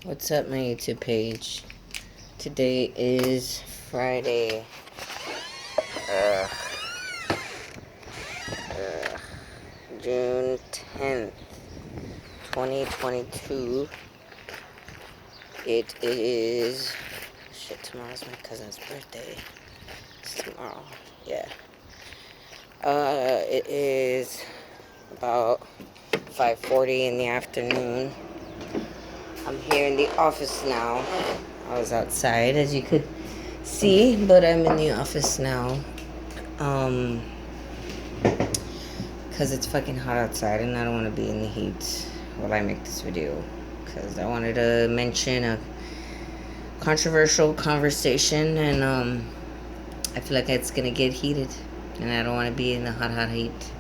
What's up, my YouTube page? Today is Friday, uh, June 10th, 2022. It is, tomorrow's my cousin's birthday. It's tomorrow, yeah. It is about 5:40 in the afternoon. I'm here in the office now. I was outside, as you could see, but I'm in the office now. Because it's fucking hot outside and I don't want to be in the heat while I make this video. Because I wanted to mention a controversial conversation, and I feel like it's gonna get heated, and I don't want to be in the hot heat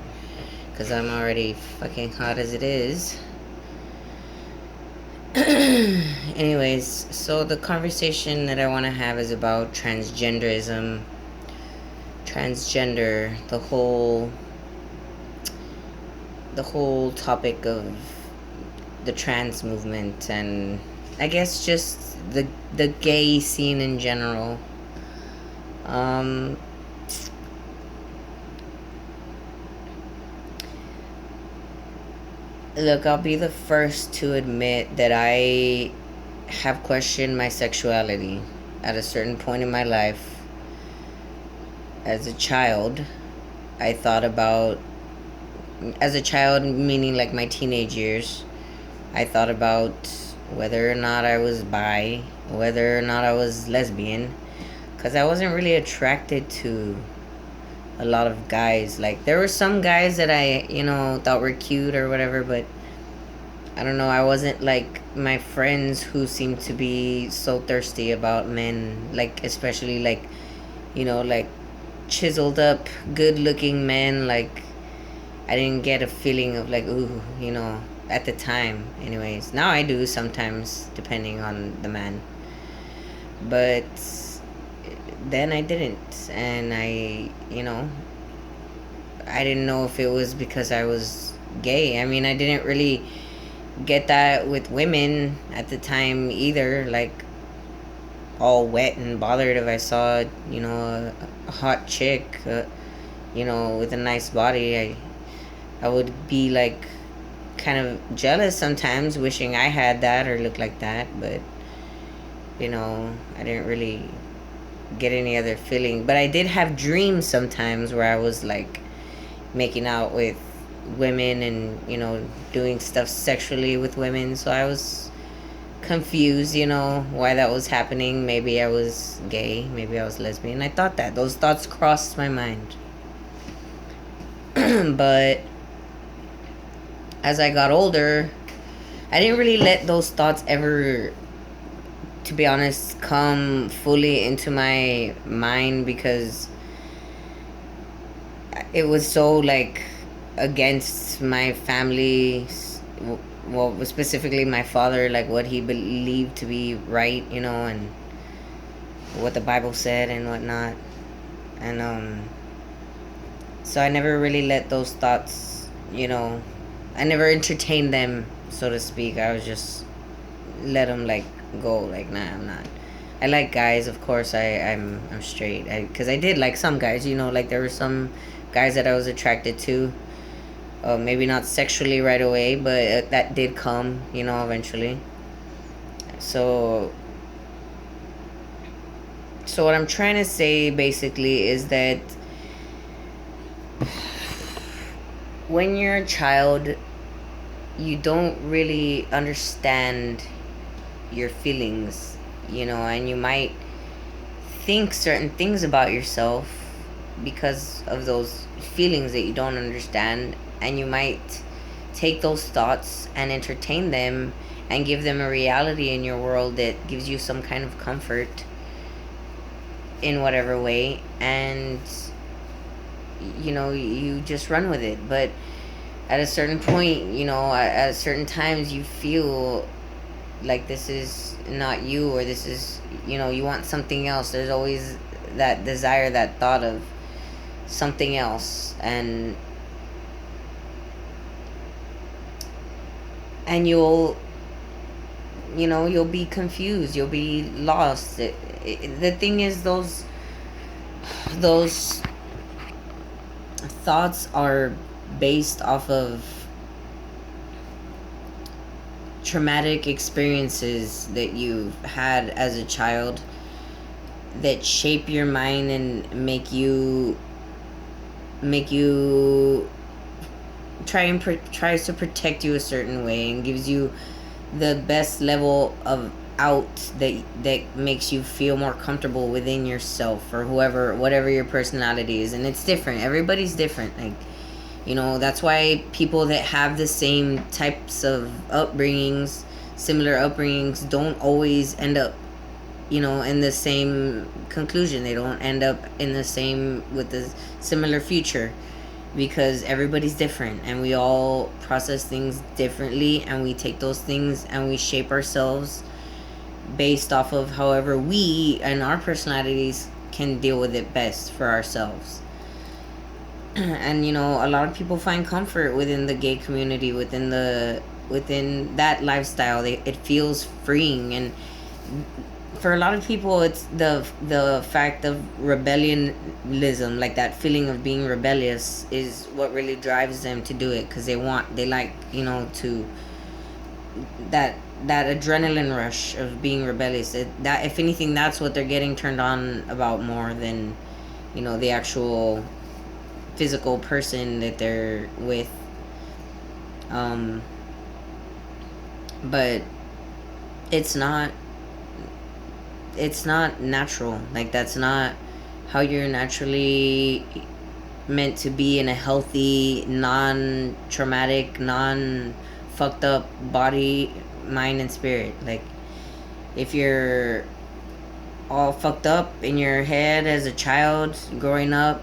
because I'm already fucking hot as it is. Anyways, so the conversation that I want to have is about transgenderism, transgender, the whole topic of the trans movement, and I guess just the gay scene in general. Look, I'll be the first to admit that I have questioned my sexuality at a certain point in my life. As a child, I thought about, as a child, meaning like my teenage years, I thought about whether or not I was bi, whether or not I was lesbian, because I wasn't really attracted to a lot of guys. Like, there were some guys that I, thought were cute or whatever, but I don't know, I wasn't like my friends who seemed to be so thirsty about men, like, especially like, like chiseled up, good looking men. Like, I didn't get a feeling of like, ooh, at the time. Anyways, now I do sometimes, depending on the man. But then I didn't, and I didn't know if it was because I was gay. I mean, I didn't really get that with women at the time either. Like, all wet and bothered if I saw, a hot chick, with a nice body. I would be like kind of jealous sometimes, wishing I had that or looked like that, but I didn't really get any other feeling. But I did have dreams sometimes where I was like making out with women and doing stuff sexually with women, so I was confused why that was happening. Maybe I was gay, maybe I was lesbian. I thought that those thoughts crossed my mind. But as I got older, I didn't really let those thoughts ever, to be honest, come fully into my mind, because it was so like against my family, well, specifically my father, like what he believed to be right, and what the Bible said and whatnot. And so I never really let those thoughts, I never entertained them, so to speak. I was just let them like go, like, nah, I'm not. I like guys, of course. I'm straight. Because I did like some guys, like there were some guys that I was attracted to. Maybe not sexually right away, but that did come, eventually. So what I'm trying to say basically is that when you're a child, you don't really understand your feelings, and you might think certain things about yourself because of those feelings that you don't understand, and you might take those thoughts and entertain them and give them a reality in your world that gives you some kind of comfort in whatever way, and you just run with it. But at a certain point, at certain times, you feel like this is not you, or this is, you want something else. There's always that desire, that thought of something else, and you'll you'll be confused, you'll be lost. The thing is, those thoughts are based off of traumatic experiences that you've had as a child that shape your mind and make you tries to protect you a certain way and gives you the best level of out that makes you feel more comfortable within yourself, or whatever your personality is. And it's different, everybody's different. Like, that's why people that have the same types of similar upbringings, don't always end up in the same conclusion. They don't end up in the same with the similar future, because everybody's different and we all process things differently, and we take those things and we shape ourselves based off of however we and our personalities can deal with it best for ourselves. And a lot of people find comfort within the gay community, within that lifestyle. It feels freeing. And for a lot of people, it's the fact of rebellionism, like that feeling of being rebellious, is what really drives them to do it, because they like to that adrenaline rush of being rebellious. That, if anything, that's what they're getting turned on about more than the actual physical person that they're with. But it's not natural. Like, that's not how you're naturally meant to be in a healthy, non-traumatic, non-fucked up body, mind, and spirit. Like, if you're all fucked up in your head as a child growing up,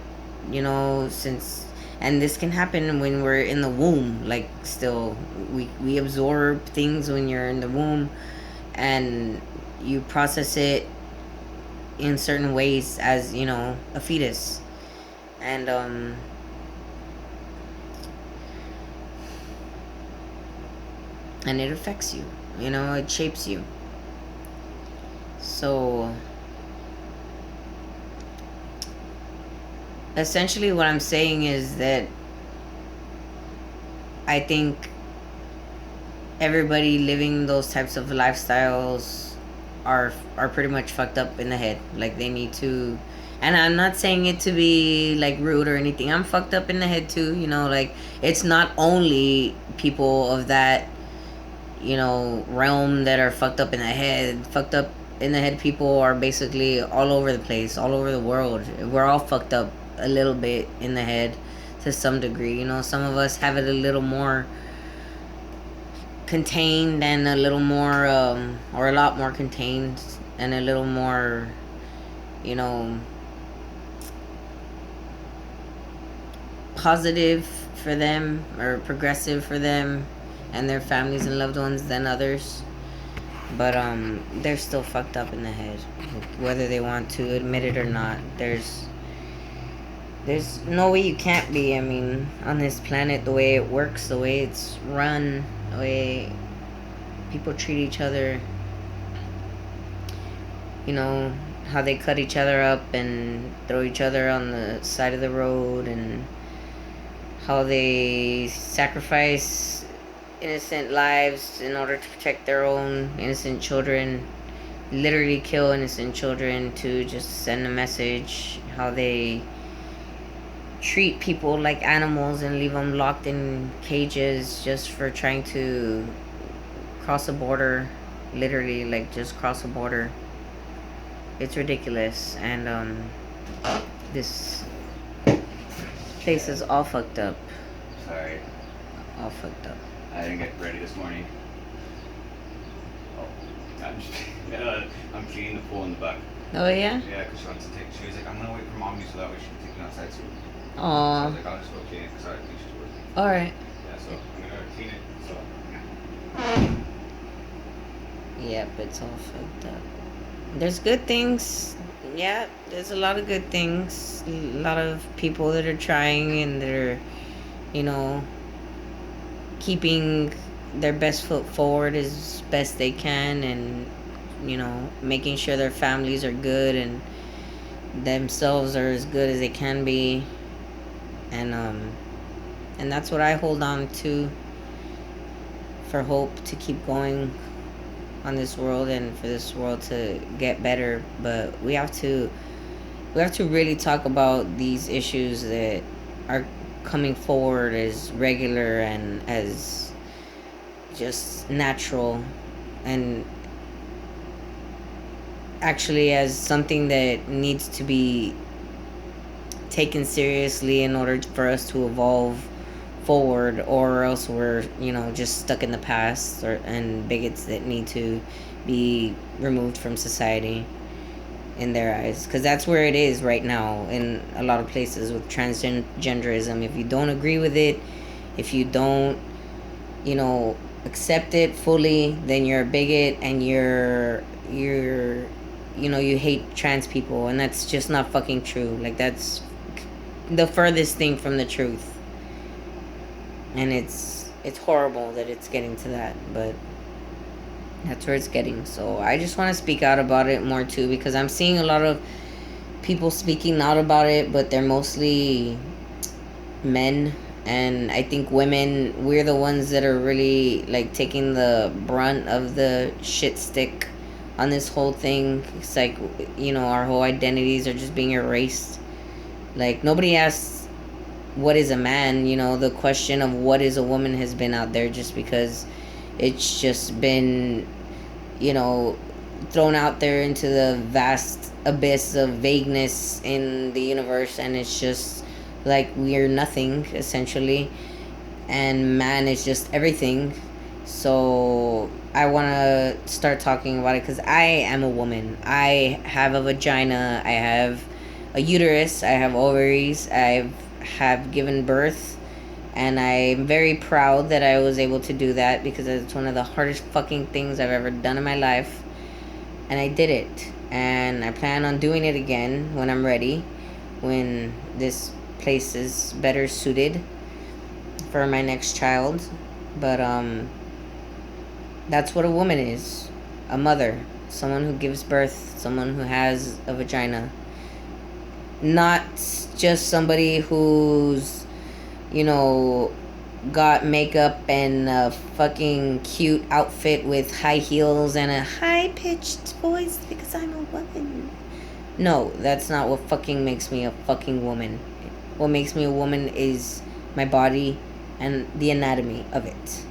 and this can happen when we're in the womb. Like, still, we absorb things when you're in the womb, and you process it in certain ways as a fetus. And and it affects you, it shapes you. So essentially what I'm saying is that I think everybody living those types of lifestyles are pretty much fucked up in the head. Like, they need to. And I'm not saying it to be like rude or anything. I'm fucked up in the head too. Like, it's not only people of that realm that are fucked up in the head. Fucked up in the head people are basically all over the place, all over the world. We're all fucked up a little bit in the head to some degree. Some of us have it a little more contained, and a little more or a lot more contained, and a little more positive for them, or progressive for them and their families and loved ones, than others. But they're still fucked up in the head, whether they want to admit it or not. There's no way you can't be. I mean, on this planet, the way it works, the way it's run, the way people treat each other, how they cut each other up and throw each other on the side of the road, and how they sacrifice innocent lives in order to protect their own innocent children, literally kill innocent children to just send a message, how they treat people like animals and leave them locked in cages just for trying to cross a border. Literally, like, just cross a border. It's ridiculous. And this place is all fucked up. Sorry. All fucked up. I didn't get ready this morning. Oh, I'm cleaning the pool in the back. Oh, yeah? Yeah, because she wants to take. She was like, I'm gonna wait for mommy so that way she can take it outside too. Aww. So I was like, I'll just go clean it because I think she's working. All right. Yeah, so I'm gonna clean it. So. Yep, it's all fucked up. There's good things. Yeah, there's a lot of good things. A lot of people that are trying, and they're, keeping their best foot forward as best they can, and making sure their families are good and themselves are as good as they can be, and that's what I hold on to for hope to keep going on this world and for this world to get better. But we have to really talk about these issues that are coming forward as regular and as just natural, and actually as something that needs to be taken seriously in order for us to evolve forward, or else we're just stuck in the past, and bigots that need to be removed from society in their eyes, because that's where it is right now in a lot of places with transgenderism. If you don't agree with it, if you don't accept it fully, then you're a bigot, and you hate trans people, and that's just not fucking true. Like, that's the furthest thing from the truth, and it's horrible that it's getting to that, but that's where it's getting. So I just want to speak out about it more too, because I'm seeing a lot of people speaking out about it, but they're mostly men. And I think women, we're the ones that are really like taking the brunt of the shit stick on this whole thing. It's like, our whole identities are just being erased. Like, nobody asks what is a man. The question of what is a woman has been out there, just because it's just been you know thrown out there into the vast abyss of vagueness in the universe, and it's just like we're nothing essentially, and man is just everything. So I want to start talking about it, because I am a woman. I have a vagina, I have a uterus, I have ovaries, I have given birth, and I'm very proud that I was able to do that, because it's one of the hardest fucking things I've ever done in my life. And I did it. And I plan on doing it again when I'm ready, when this place is better suited for my next child. But that's what a woman is. A mother, someone who gives birth, someone who has a vagina. Not just somebody who's, you know, got makeup and a fucking cute outfit with high heels and a high pitched voice because I'm a woman. No, that's not what fucking makes me a fucking woman. What makes me a woman is my body and the anatomy of it.